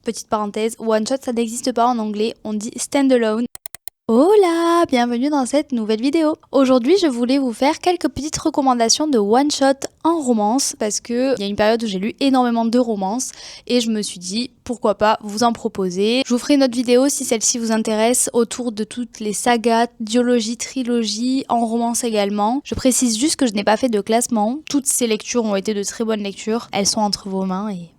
Petite parenthèse, one shot ça n'existe pas en anglais, on dit standalone. Hola, bienvenue dans cette nouvelle vidéo. Aujourd'hui, je voulais vous faire quelques petites recommandations de one shot en romance parce que il y a une période où j'ai lu énormément de romances et je me suis dit pourquoi pas vous en proposer. Je vous ferai une autre vidéo si celle-ci vous intéresse autour de toutes les sagas, diologies, trilogies, en romance également. Je précise juste que je n'ai pas fait de classement. Toutes ces lectures ont été de très bonnes lectures. Elles sont entre vos mains et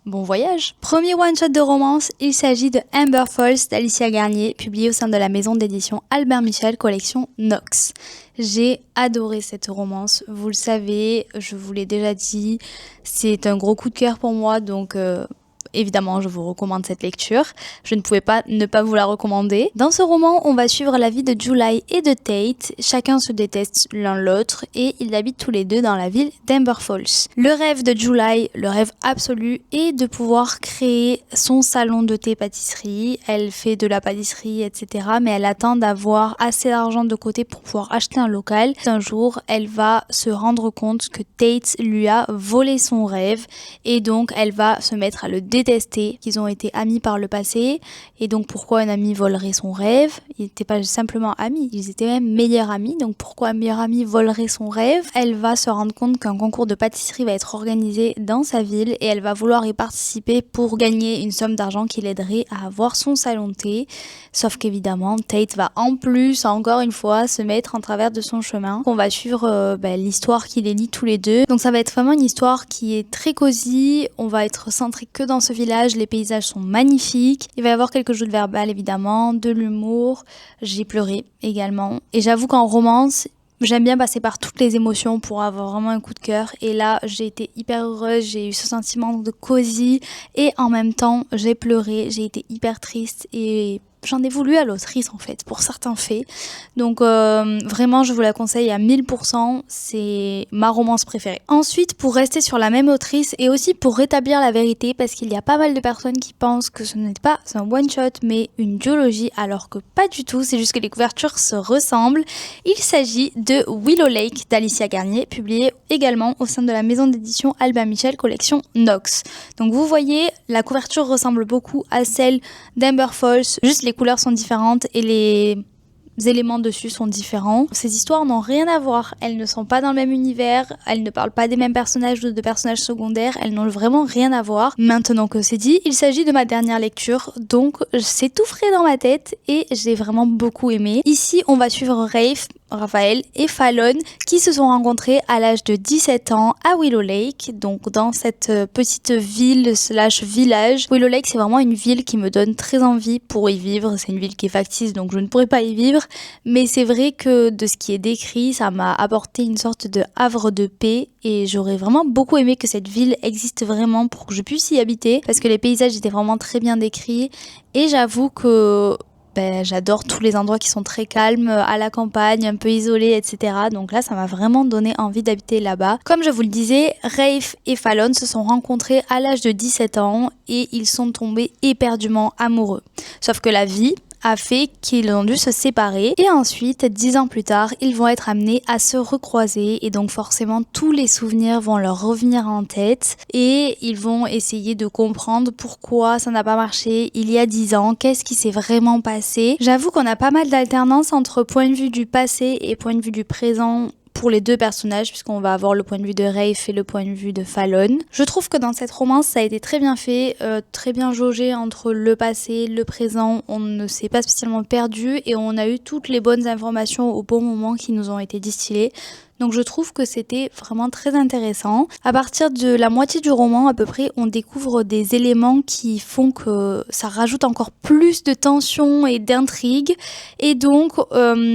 bon voyage. Premier one-shot de romance, il s'agit de Amber Falls d'Alicia Garnier, publié au sein de la maison d'édition Albert Michel, collection Nox. J'ai adoré cette romance, vous le savez, je vous l'ai déjà dit, c'est un gros coup de cœur pour moi, donc évidemment, je vous recommande cette lecture. Je ne pouvais pas ne pas vous la recommander. Dans ce roman, on va suivre la vie de July et de Tate. Chacun se déteste l'un l'autre et ils habitent tous les deux dans la ville d'Amber Falls. Le rêve de July, le rêve absolu, est de pouvoir créer son salon de thé-pâtisserie. Elle fait de la pâtisserie, etc. Mais elle attend d'avoir assez d'argent de côté pour pouvoir acheter un local. Un jour, elle va se rendre compte que Tate lui a volé son rêve et donc elle va se mettre à le détester, qu'ils ont été amis par le passé et donc pourquoi un ami volerait son rêve? Ils n'étaient pas simplement amis, ils étaient même meilleurs amis, donc pourquoi un meilleur ami volerait son rêve? Elle va se rendre compte qu'un concours de pâtisserie va être organisé dans sa ville et elle va vouloir y participer pour gagner une somme d'argent qui l'aiderait à avoir son salon de thé, sauf qu'évidemment Tate va en plus encore une fois se mettre en travers de son chemin. On va suivre l'histoire qui les lie tous les deux, donc ça va être vraiment une histoire qui est très cosy, on va être centré que dans ce village, les paysages sont magnifiques, il va y avoir quelques jeux de verbal évidemment, de l'humour, j'ai pleuré également et j'avoue qu'en romance j'aime bien passer par toutes les émotions pour avoir vraiment un coup de cœur et là j'ai été hyper heureuse, j'ai eu ce sentiment de cosy et en même temps j'ai pleuré, j'ai été hyper triste et j'en ai voulu à l'autrice en fait pour certains faits, donc vraiment je vous la conseille à 1000%, c'est ma romance préférée. Ensuite, pour rester sur la même autrice et aussi pour rétablir la vérité, parce qu'il y a pas mal de personnes qui pensent que ce n'est pas un one shot mais une duologie, alors que pas du tout, c'est juste que les couvertures se ressemblent. Il s'agit de Willow Lake d'Alicia Garnier, publié également au sein de la maison d'édition Albin Michel, collection Nox. Donc vous voyez, la couverture ressemble beaucoup à celle d'Amber Falls, juste les couleurs sont différentes et les éléments dessus sont différents. Ces histoires n'ont rien à voir, elles ne sont pas dans le même univers, elles ne parlent pas des mêmes personnages ou de personnages secondaires, elles n'ont vraiment rien à voir. Maintenant que c'est dit, il s'agit de ma dernière lecture, donc c'est tout frais dans ma tête et j'ai vraiment beaucoup aimé. Ici, on va suivre Raphaël et Fallon qui se sont rencontrés à l'âge de 17 ans à Willow Lake, donc dans cette petite ville / village. Willow Lake, c'est vraiment une ville qui me donne très envie pour y vivre. C'est une ville qui est factice, donc je ne pourrais pas y vivre, mais c'est vrai que de ce qui est décrit, ça m'a apporté une sorte de havre de paix et j'aurais vraiment beaucoup aimé que cette ville existe vraiment pour que je puisse y habiter parce que les paysages étaient vraiment très bien décrits et j'avoue que j'adore tous les endroits qui sont très calmes, à la campagne, un peu isolés, etc. Donc là, ça m'a vraiment donné envie d'habiter là-bas. Comme je vous le disais, Rafe et Fallon se sont rencontrés à l'âge de 17 ans et ils sont tombés éperdument amoureux. Sauf que la vie a fait qu'ils ont dû se séparer et ensuite, 10 ans plus tard, ils vont être amenés à se recroiser et donc forcément tous les souvenirs vont leur revenir en tête et ils vont essayer de comprendre pourquoi ça n'a pas marché il y a 10 ans, qu'est-ce qui s'est vraiment passé. J'avoue qu'on a pas mal d'alternance entre point de vue du passé et point de vue du présent pour les deux personnages, puisqu'on va avoir le point de vue de Rafe et le point de vue de Fallon. Je trouve que dans cette romance, ça a été très bien fait, très bien jaugé entre le passé, le présent. On ne s'est pas spécialement perdu et on a eu toutes les bonnes informations au bon moment qui nous ont été distillées. Donc je trouve que c'était vraiment très intéressant. À partir de la moitié du roman à peu près, on découvre des éléments qui font que ça rajoute encore plus de tension et d'intrigue. Et donc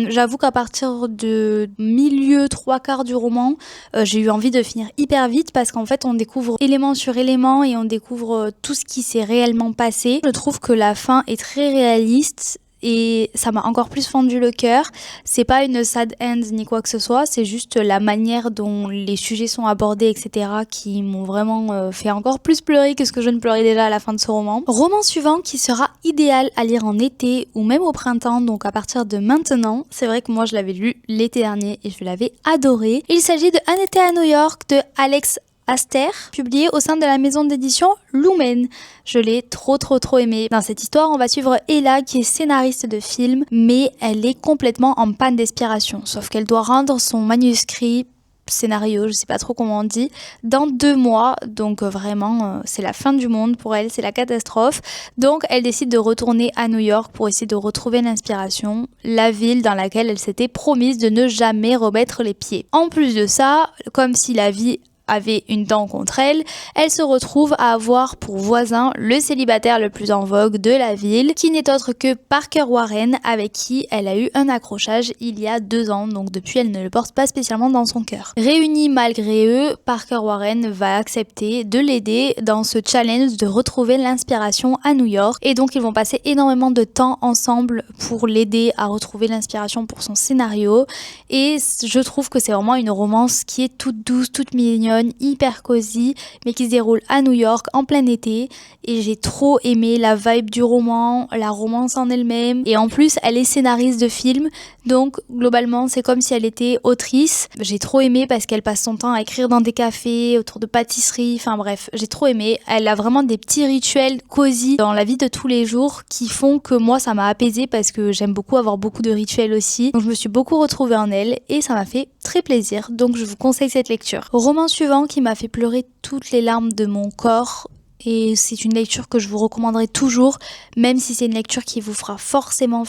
j'avoue qu'à partir de milieu, 3/4 du roman, j'ai eu envie de finir hyper vite parce qu'en fait on découvre élément sur élément et on découvre tout ce qui s'est réellement passé. Je trouve que la fin est très réaliste. Et ça m'a encore plus fendu le cœur. C'est pas une sad end ni quoi que ce soit, c'est juste la manière dont les sujets sont abordés, etc. qui m'ont vraiment fait encore plus pleurer que ce que je ne pleurais déjà à la fin de ce roman. Roman suivant qui sera idéal à lire en été ou même au printemps, donc à partir de maintenant. C'est vrai que moi je l'avais lu l'été dernier et je l'avais adoré. Il s'agit de Un été à New York de Alex Aster, publié au sein de la maison d'édition Lumen. Je l'ai trop aimé. Dans cette histoire, on va suivre Ella qui est scénariste de film, mais elle est complètement en panne d'inspiration. Sauf qu'elle doit rendre son manuscrit, scénario, je sais pas trop comment on dit, dans 2 mois. Donc vraiment, c'est la fin du monde pour elle, c'est la catastrophe. Donc elle décide de retourner à New York pour essayer de retrouver l'inspiration, la ville dans laquelle elle s'était promise de ne jamais remettre les pieds. En plus de ça, comme si la vie avait une dent contre elle, elle se retrouve à avoir pour voisin le célibataire le plus en vogue de la ville, qui n'est autre que Parker Warren, avec qui elle a eu un accrochage il y a 2 ans, donc depuis elle ne le porte pas spécialement dans son cœur. Réunis malgré eux, Parker Warren va accepter de l'aider dans ce challenge de retrouver l'inspiration à New York, et donc ils vont passer énormément de temps ensemble pour l'aider à retrouver l'inspiration pour son scénario, et je trouve que c'est vraiment une romance qui est toute douce, toute mignonne, hyper cosy, mais qui se déroule à New York en plein été, et j'ai trop aimé la vibe du roman, la romance en elle-même, et en plus elle est scénariste de film, donc globalement c'est comme si elle était autrice. J'ai trop aimé parce qu'elle passe son temps à écrire dans des cafés, autour de pâtisseries, enfin bref, j'ai trop aimé. Elle a vraiment des petits rituels cosy dans la vie de tous les jours qui font que moi ça m'a apaisée, parce que j'aime beaucoup avoir beaucoup de rituels aussi, donc je me suis beaucoup retrouvée en elle et ça m'a fait très plaisir, donc je vous conseille cette lecture. Roman suivant qui m'a fait pleurer toutes les larmes de mon corps, et c'est une lecture que je vous recommanderai toujours, même si c'est une lecture qui vous fera forcément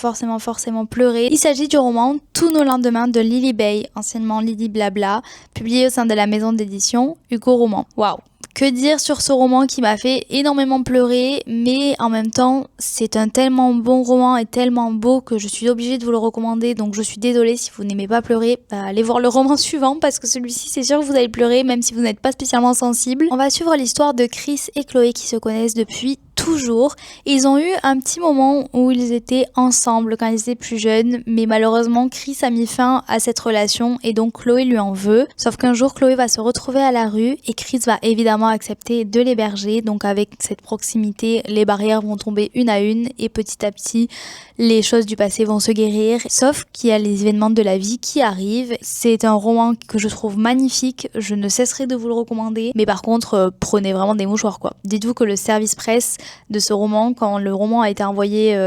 pleurer. Il s'agit du roman Tous nos lendemains de Lily Bay, anciennement Lily Blabla, publié au sein de la maison d'édition Hugo Roman. Waouh! Que dire sur ce roman qui m'a fait énormément pleurer, mais en même temps, c'est un tellement bon roman et tellement beau que je suis obligée de vous le recommander, donc je suis désolée si vous n'aimez pas pleurer, allez voir le roman suivant, parce que celui-ci, c'est sûr que vous allez pleurer, même si vous n'êtes pas spécialement sensible. On va suivre l'histoire de Chris et Chloé qui se connaissent depuis toujours. Ils ont eu un petit moment où ils étaient ensemble quand ils étaient plus jeunes, mais malheureusement Chris a mis fin à cette relation et donc Chloé lui en veut. Sauf qu'un jour Chloé va se retrouver à la rue et Chris va évidemment accepter de l'héberger. Donc avec cette proximité, les barrières vont tomber une à une et petit à petit les choses du passé vont se guérir. Sauf qu'il y a les événements de la vie qui arrivent. C'est un roman que je trouve magnifique, je ne cesserai de vous le recommander, mais par contre prenez vraiment des mouchoirs quoi. Dites-vous que le service presse de ce roman, quand le roman a été envoyé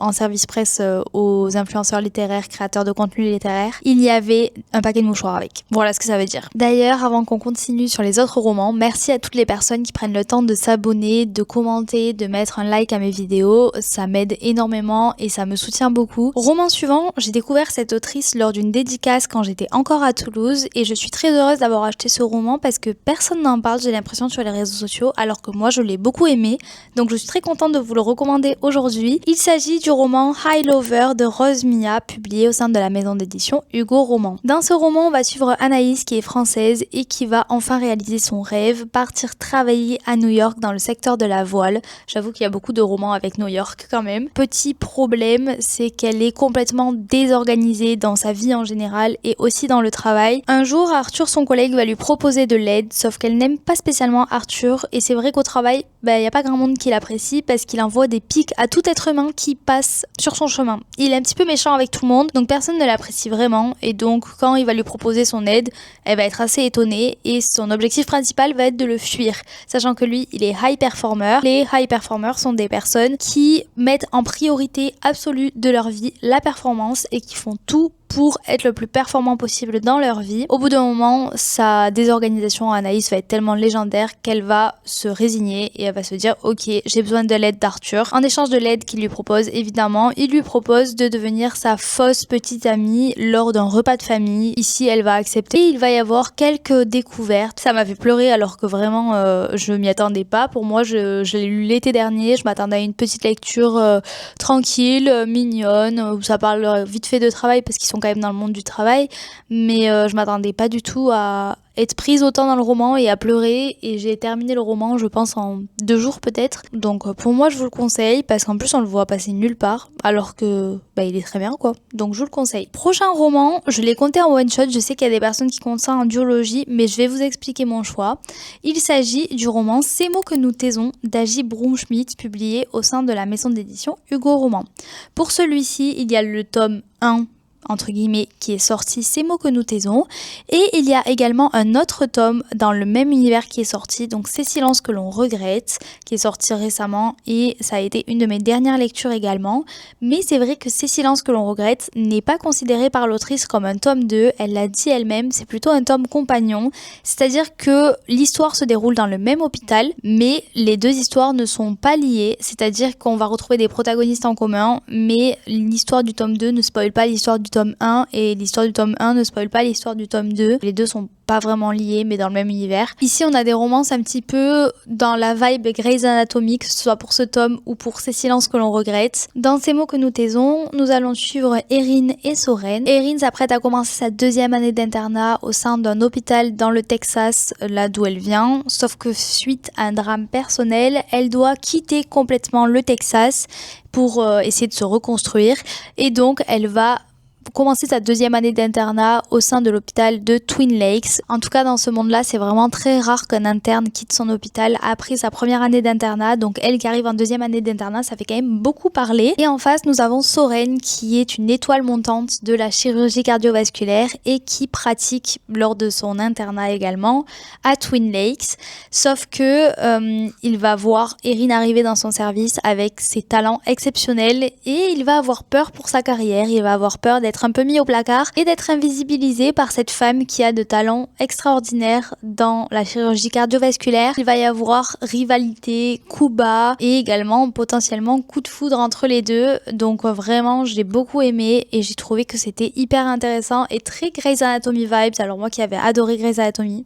en service presse aux influenceurs littéraires, créateurs de contenu littéraire, il y avait un paquet de mouchoirs avec. Voilà ce que ça veut dire. D'ailleurs, avant qu'on continue sur les autres romans, merci à toutes les personnes qui prennent le temps de s'abonner, de commenter, de mettre un like à mes vidéos. Ça m'aide énormément et ça me soutient beaucoup. Roman suivant, j'ai découvert cette autrice lors d'une dédicace quand j'étais encore à Toulouse et je suis très heureuse d'avoir acheté ce roman parce que personne n'en parle, j'ai l'impression, sur les réseaux sociaux, alors que moi je l'ai beaucoup aimé. Donc je suis très contente de vous le recommander aujourd'hui. Il s'agit du roman High Lover de Rose Mia, publié au sein de la maison d'édition Hugo Roman. Dans ce roman, on va suivre Anaïs qui est française et qui va enfin réaliser son rêve, partir travailler à New York dans le secteur de la voile. J'avoue qu'il y a beaucoup de romans avec New York quand même. Petit problème, c'est qu'elle est complètement désorganisée dans sa vie en général et aussi dans le travail. Un jour, Arthur, son collègue, va lui proposer de l'aide, sauf qu'elle n'aime pas spécialement Arthur et c'est vrai qu'au travail, il n'y a pas grand monde qui l'apprécie parce qu'il envoie des pics à tout être humain qui passe sur son chemin. Il est un petit peu méchant avec tout le monde, donc personne ne l'apprécie vraiment et donc quand il va lui proposer son aide, elle va être assez étonnée et son objectif principal va être de le fuir, sachant que lui, il est high performer. Les high performers sont des personnes qui mettent en priorité absolue de leur vie la performance et qui font tout pour être le plus performant possible dans leur vie. Au bout d'un moment, sa désorganisation à Anaïs va être tellement légendaire qu'elle va se résigner et elle va se dire ok, j'ai besoin de l'aide d'Arthur. En échange de l'aide qu'il lui propose, évidemment, il lui propose de devenir sa fausse petite amie lors d'un repas de famille. Ici, elle va accepter et il va y avoir quelques découvertes. Ça m'a fait pleurer alors que vraiment je m'y attendais pas. Pour moi, je l'ai lu l'été dernier, je m'attendais à une petite lecture tranquille, mignonne, où ça parle vite fait de travail parce qu'ils sont quand même dans le monde du travail, mais je m'attendais pas du tout à être prise autant dans le roman et à pleurer, et j'ai terminé le roman je pense en 2 jours peut-être, donc pour moi je vous le conseille parce qu'en plus on le voit passer nulle part alors que il est très bien quoi, donc je vous le conseille. Prochain roman, je l'ai compté en one shot, je sais qu'il y a des personnes qui comptent ça en duologie, mais je vais vous expliquer mon choix. Il s'agit du roman Ces mots que nous taisons d'Agi Brumschmidt, publié au sein de la maison d'édition Hugo Roman. Pour celui-ci, il y a le tome 1 entre guillemets, qui est sorti Ces mots que nous taisons. Et il y a également un autre tome dans le même univers qui est sorti, donc Ces silences que l'on regrette, qui est sorti récemment et ça a été une de mes dernières lectures également. Mais c'est vrai que Ces silences que l'on regrette n'est pas considéré par l'autrice comme un tome 2, elle l'a dit elle-même, c'est plutôt un tome compagnon, c'est-à-dire que l'histoire se déroule dans le même hôpital, mais les deux histoires ne sont pas liées, c'est-à-dire qu'on va retrouver des protagonistes en commun, mais l'histoire du tome 2 ne spoile pas l'histoire du tome 1 et l'histoire du tome 1 ne spoile pas l'histoire du tome 2. Les deux sont pas vraiment liés mais dans le même univers. Ici on a des romances un petit peu dans la vibe Grey's Anatomy, que ce soit pour ce tome ou pour Ces silences que l'on regrette. Dans Ces mots que nous taisons, nous allons suivre Erin et Soren. Erin s'apprête à commencer sa 2e année d'internat au sein d'un hôpital dans le Texas, là d'où elle vient, sauf que suite à un drame personnel, elle doit quitter complètement le Texas pour essayer de se reconstruire et donc elle va commencer sa 2e année d'internat au sein de l'hôpital de Twin Lakes. En tout cas, dans ce monde-là, c'est vraiment très rare qu'un interne quitte son hôpital après sa 1re année d'internat. Donc elle qui arrive en 2e année d'internat, ça fait quand même beaucoup parler. Et en face, nous avons Soren qui est une étoile montante de la chirurgie cardiovasculaire et qui pratique lors de son internat également à Twin Lakes. Sauf que il va voir Erin arriver dans son service avec ses talents exceptionnels et il va avoir peur pour sa carrière. Il va avoir peur d'être un peu mis au placard et d'être invisibilisé par cette femme qui a de talents extraordinaires dans la chirurgie cardiovasculaire. Il va y avoir rivalité, coups bas et également potentiellement coup de foudre entre les deux. Donc vraiment, je l'ai beaucoup aimé et j'ai trouvé que c'était hyper intéressant et très Grey's Anatomy vibes. Alors moi qui avais adoré Grey's Anatomy.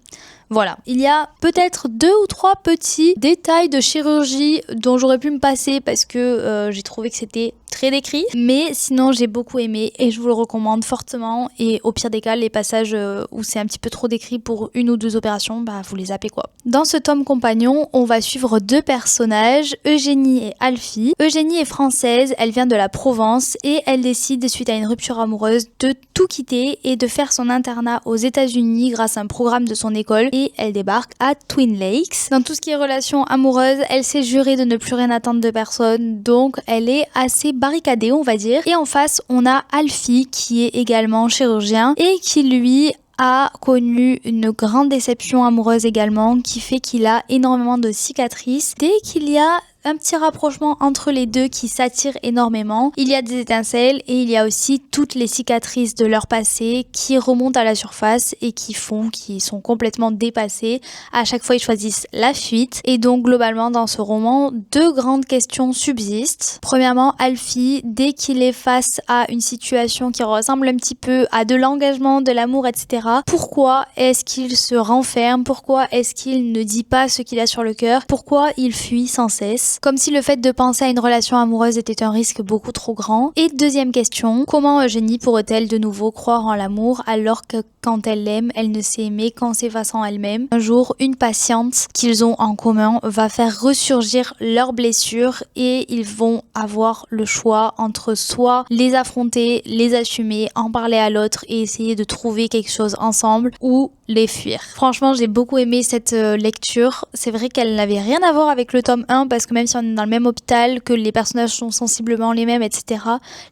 Voilà, il y a peut-être 2 ou 3 petits détails de chirurgie dont j'aurais pu me passer parce que j'ai trouvé que c'était très décrit, mais sinon j'ai beaucoup aimé et je vous le recommande fortement. Et au pire des cas, les passages où c'est un petit peu trop décrit pour 1 ou 2 opérations, bah vous les zappez quoi. Dans ce tome compagnon, on va suivre 2 personnages, Eugénie et Alfie. Eugénie est française, elle vient de la Provence et elle décide suite à une rupture amoureuse de tout quitter et de faire son internat aux États-Unis grâce à un programme de son école. Et elle débarque à Twin Lakes. Dans tout ce qui est relations amoureuses, elle s'est jurée de ne plus rien attendre de personne, donc elle est assez barricadée on va dire. Et en face, on a Alfie qui est également chirurgien et qui lui a connu une grande déception amoureuse également qui fait qu'il a énormément de cicatrices. Dès qu'il y a un petit rapprochement entre les deux qui s'attirent énormément. Il y a des étincelles et il y a aussi toutes les cicatrices de leur passé qui remontent à la surface et qui sont complètement dépassées. À chaque fois, ils choisissent la fuite. Et donc, globalement, dans ce roman, 2 grandes questions subsistent. Premièrement, Alfie, dès qu'il est face à une situation qui ressemble un petit peu à de l'engagement, de l'amour, etc., pourquoi est-ce qu'il se renferme? Pourquoi est-ce qu'il ne dit pas ce qu'il a sur le cœur? Pourquoi il fuit sans cesse? Comme si le fait de penser à une relation amoureuse était un risque beaucoup trop grand. Et 2e question, comment Eugénie pourrait-elle de nouveau croire en l'amour alors que quand elle l'aime, elle ne s'est aimée qu'en s'effaçant elle-même? Un jour, une patiente qu'ils ont en commun va faire ressurgir leurs blessures et ils vont avoir le choix entre soit les affronter, les assumer, en parler à l'autre et essayer de trouver quelque chose ensemble ou les fuir. Franchement, j'ai beaucoup aimé cette lecture. C'est vrai qu'elle n'avait rien à voir avec le tome 1 parce que même si on est dans le même hôpital, que les personnages sont sensiblement les mêmes, etc.,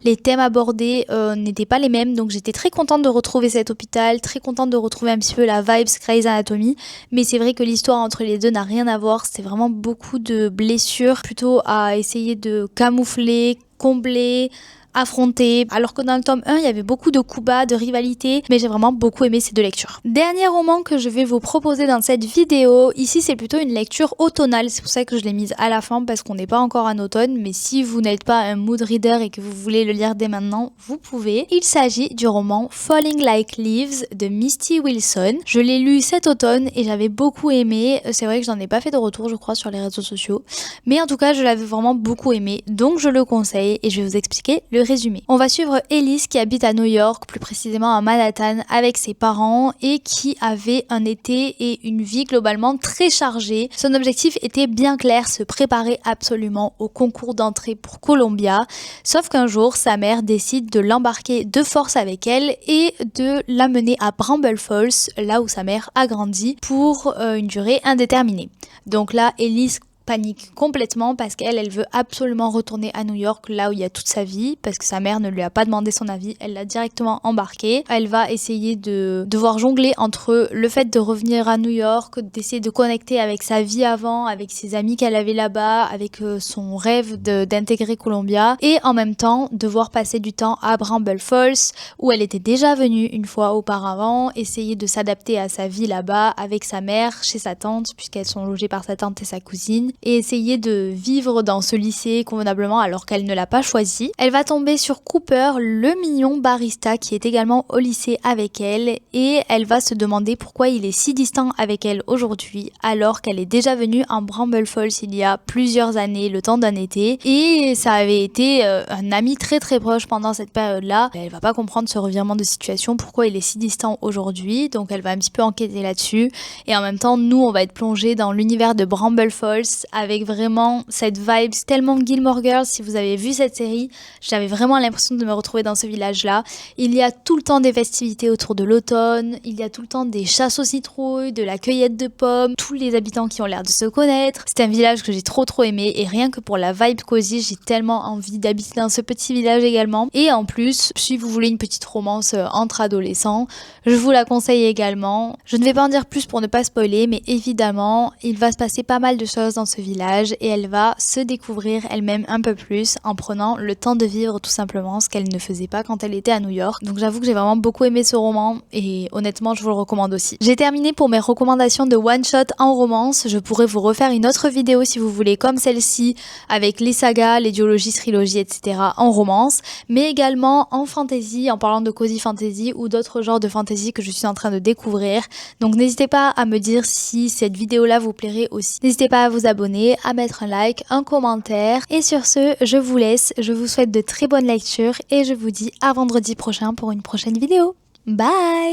les thèmes abordés n'étaient pas les mêmes. Donc j'étais très contente de retrouver cet hôpital, très contente de retrouver un petit peu la vibes Grey's Anatomy. Mais c'est vrai que l'histoire entre les deux n'a rien à voir. C'est vraiment beaucoup de blessures, plutôt à essayer de camoufler, combler, affronter, alors que dans le tome 1 il y avait beaucoup de coups bas, de rivalité, mais j'ai vraiment beaucoup aimé ces 2 lectures. Dernier roman que je vais vous proposer dans cette vidéo, ici c'est plutôt une lecture automnale, c'est pour ça que je l'ai mise à la fin parce qu'on n'est pas encore en automne, mais si vous n'êtes pas un mood reader et que vous voulez le lire dès maintenant, vous pouvez. Il s'agit du roman Falling Like Leaves de Misty Wilson. Je l'ai lu cet automne et j'avais beaucoup aimé, c'est vrai que j'en ai pas fait de retour je crois sur les réseaux sociaux, mais en tout cas je l'avais vraiment beaucoup aimé, donc je le conseille et je vais vous expliquer le résumé. On va suivre Elise qui habite à New York, plus précisément à Manhattan, avec ses parents et qui avait un été et une vie globalement très chargée. Son objectif était bien clair, se préparer absolument au concours d'entrée pour Columbia, sauf qu'un jour sa mère décide de l'embarquer de force avec elle et de l'amener à Bramble Falls, là où sa mère a grandi, pour une durée indéterminée. Donc là, Elise panique complètement parce qu'elle veut absolument retourner à New York, là où il y a toute sa vie, parce que sa mère ne lui a pas demandé son avis, elle l'a directement embarquée. Elle va essayer de devoir jongler entre le fait de revenir à New York, d'essayer de connecter avec sa vie avant, avec ses amis qu'elle avait là-bas, avec son rêve d'intégrer Columbia, et en même temps devoir passer du temps à Bramble Falls, où elle était déjà venue une fois auparavant, essayer de s'adapter à sa vie là-bas avec sa mère, chez sa tante, puisqu'elles sont logées par sa tante et sa cousine, et essayer de vivre dans ce lycée convenablement alors qu'elle ne l'a pas choisi. Elle va tomber sur Cooper, le mignon barista qui est également au lycée avec elle, et elle va se demander pourquoi il est si distant avec elle aujourd'hui alors qu'elle est déjà venue en Bramble Falls il y a plusieurs années, le temps d'un été, et ça avait été un ami très très proche pendant cette période-là. Elle va pas comprendre ce revirement de situation, pourquoi il est si distant aujourd'hui, donc elle va un petit peu enquêter là-dessus, et en même temps nous on va être plongé dans l'univers de Bramble Falls avec vraiment cette vibe tellement Gilmore Girls. Si vous avez vu cette série, j'avais vraiment l'impression de me retrouver dans ce village-là. Il y a tout le temps des festivités autour de l'automne, il y a tout le temps des chasses aux citrouilles, de la cueillette de pommes, tous les habitants qui ont l'air de se connaître. C'est un village que j'ai trop aimé, et rien que pour la vibe cosy, j'ai tellement envie d'habiter dans ce petit village également. Et en plus, si vous voulez une petite romance entre adolescents, je vous la conseille également. Je ne vais pas en dire plus pour ne pas spoiler, mais évidemment, il va se passer pas mal de choses dans ce village et elle va se découvrir elle-même un peu plus en prenant le temps de vivre tout simplement, ce qu'elle ne faisait pas quand elle était à New York. Donc j'avoue que j'ai vraiment beaucoup aimé ce roman et honnêtement, je vous le recommande aussi. J'ai terminé pour mes recommandations de one-shot en romance. Je pourrais vous refaire une autre vidéo si vous voulez, comme celle-ci, avec les sagas, les duologies, trilogies, etc. en romance, mais également en fantasy, en parlant de cozy fantasy ou d'autres genres de fantasy que je suis en train de découvrir. Donc n'hésitez pas à me dire si cette vidéo-là vous plairait aussi. N'hésitez pas à vous abonner, à mettre un like, un commentaire. Et sur ce, je vous laisse. Je vous souhaite de très bonnes lectures et je vous dis à vendredi prochain pour une prochaine vidéo. Bye!